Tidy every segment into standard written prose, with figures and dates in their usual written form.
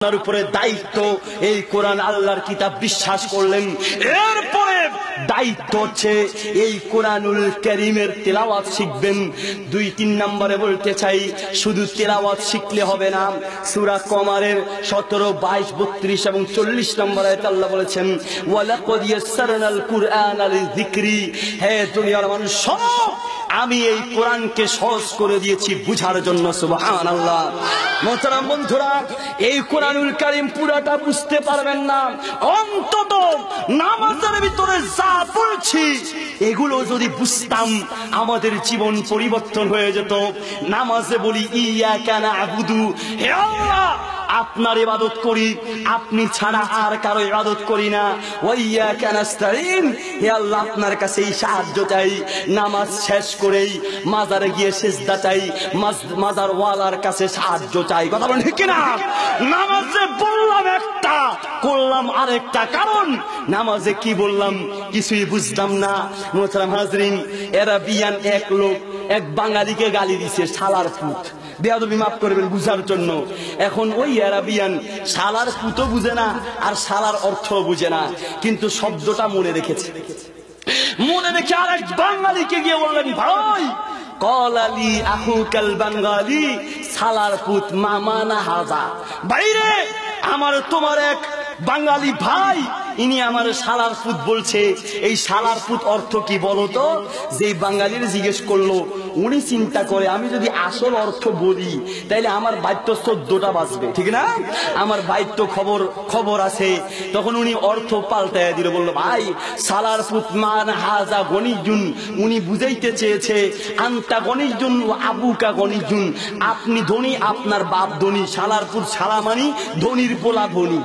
আপনার উপরে দায়িত্ব এই কোরআন আল্লাহর কিতাব বিশ্বাস করলেন, এরপরে দায়িত্ব হচ্ছে এই কোরআনুল কারীমের তেলাওয়াত শিখবেন। 2-3 নম্বরে বলতে চাই, শুধু তেলাওয়াত শিখলে হবে না। সূরা কমারের 17, 22, 32 এবং 40 নম্বর আয়াতে আল্লাহ বলেছেন, ওয়ালাকাদ ইয়াসসারনাল কুরআনা লিযিকরি। হে দুনিয়ার মানুষ শোনো, আমি এই কোরআনকে সহজ করে দিয়েছি বুঝার জন্য। সুবহানাল্লাহ। মোহতারাম বন্ধুরা, এই কোরআনুল কারীম পুরাটা বুঝতে পারবেন না, অন্তত নামাজের ভিতরে যা বলছি এগুলো যদি বুঝতাম আমাদের জীবন পরিবর্তন হয়ে যেত। নামাজে বলি ইয়াকা না'বুদু, হে আল্লাহ আপনার ইবাদত করি, আপনি ছাড়া আর কারো ইবাদত করি না। ওয়া ইয়াকা নাস্তাইন, হে আল্লাহ আপনার কাছেই সাহায্য চাই। নামাজ শেষ করেই মাজারে গিয়ে সিজদা চাই, মাজার ওয়ালার কাছে সাহায্য চাই। কথা বলেন ঠিক কিনা? নামাজে বললাম একটা, করলাম আরেকটা। কারণ নামাজে কি বললাম কিছুই বুঝতাম না। মোহতারাম হাজরিন, এরাবিয়ান এক লোক এক বাঙালিকে গালি দিছে শালার পুত। বেয়াদবি মাফ করবেন বুঝার জন্য। এখন ওই আরাবিয়ান শালার পুতও বুঝে না আর শালার অর্থ বুঝে না, কিন্তু শব্দটা মনে রেখেছে। মনে রেখে আরেক বাঙালিকে গিয়ে বললেন, ভাই কলালি আহুকাল বাঙালি, শালার পুত মামা না হাজা। বাইরে আমার তোমার এক বাঙালি ভাই, ইনি আমার শালার পুত বলছে। এই শালার পুত অর্থ কি বলতো? যে বাঙালির জিজ্ঞেস করলো, উনি চিন্তা করে আমি যদি আসল অর্থ বলি তাইলে আমার বাইত্য 14টা বাজবে, ঠিক না? আমার বাইত্য খবর আছে। তখন উনি অর্থ পাল্টায় দিল, বললো ভাই শালার পুত মান হাজা গনিজুন, উনি বুঝাইতে চেয়েছে আন্তা গনিজুন ও আবুকা গনিজুন, আপনি ধনী আপনার বাপ ধনী। শালার পুত শালা মানি ধনীর পোলা ধনী।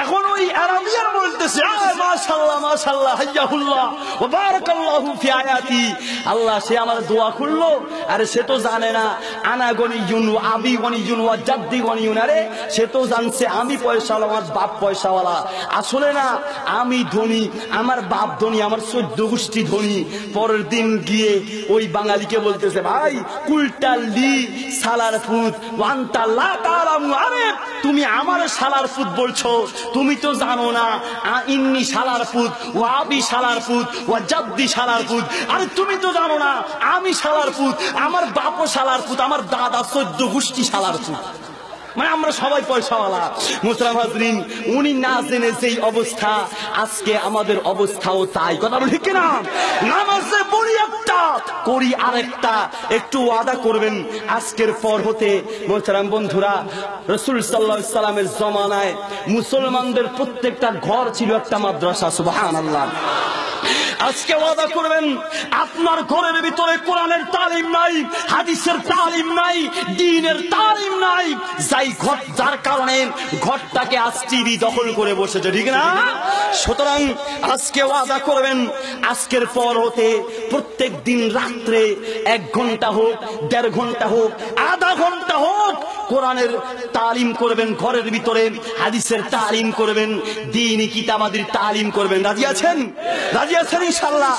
এখন ওই আরাবিয়ান বলতেছে, মাশাআল্লাহ মাশাআল্লাহ হাইয়াহুল্লাহ ওয়া বারাকাল্লাহু ফি আয়াতি। আল্লাহ সে আমার দোয়া করলো, আরে সে তো জানে না আনা গনিজুন ওয়া আবি গনিজুন ওয়া জাদ্দি গনিজুন। আরে সে তো জানছে আমি পয়সাওয়ালা, আমার বাপ পয়সাওয়ালা। আসলে না, আমি ধনী, আমার বাপ ধনী, আমার 14 গোষ্ঠী ধনী। পরের দিন গিয়ে ওই বাঙালিকে বলতেছে, ভাই কুলটাল্লি শালার পুত ওয়ান্তা লা তারামু। আরে তুমি আমার শালার পুত বলছো, তুমি তো জানো না ইন্নি শালার পুত, ও আবি শালার পুত, ও জাদ্দি শালার পুত। আরে তুমি তো জানো না আমি শালার পুত, আমার বাপও শালার পুত, আমার দাদা 14 গোষ্ঠী শালার পুত। মানে আমরা সবাই পয়সাওয়ালা। মুসলিম হাজরিন, উনি না জেনে যেই অবস্থা, আজকে আমাদের অবস্থাও তাই। কথা বলি ঠিক না? নামাজে বলি একটা, করি আরেকটা। একটু ওয়াদা করবেন আজকের পর হতে মুহতারাম বন্ধুরা, রাসূল সাল্লাল্লাহু আলাইহি সাল্লামের জমানায় মুসলমানদের প্রত্যেকটা ঘর ছিল একটা মাদ্রাসা। সুবহানাল্লাহ। আজকে ওয়াদা করবেন আপনার ঘরের ভিতরে কোরআনের তালিম নাই, হাদিসের তালিম নাই, দ্বীনের তালিম নাই, যার কারণে ঘরটাকে আজ টিভি দখল করে বসেছে, ঠিক না? সুতরাং আজকে ওয়াদা করবেন আজকের পর হতে প্রত্যেক দিন রাত্রে 1 ঘন্টা হোক, 1.5 ঘন্টা হোক, আধা ঘন্টা হোক কোরআনের তালিম করবেন ঘরের ভিতরে, হাদিসের তালিম করবেন, দ্বীনি কিতাবাদির তালিম করবেন। রাজি আছেন? রাজি আছেন ইনশাআল্লাহ?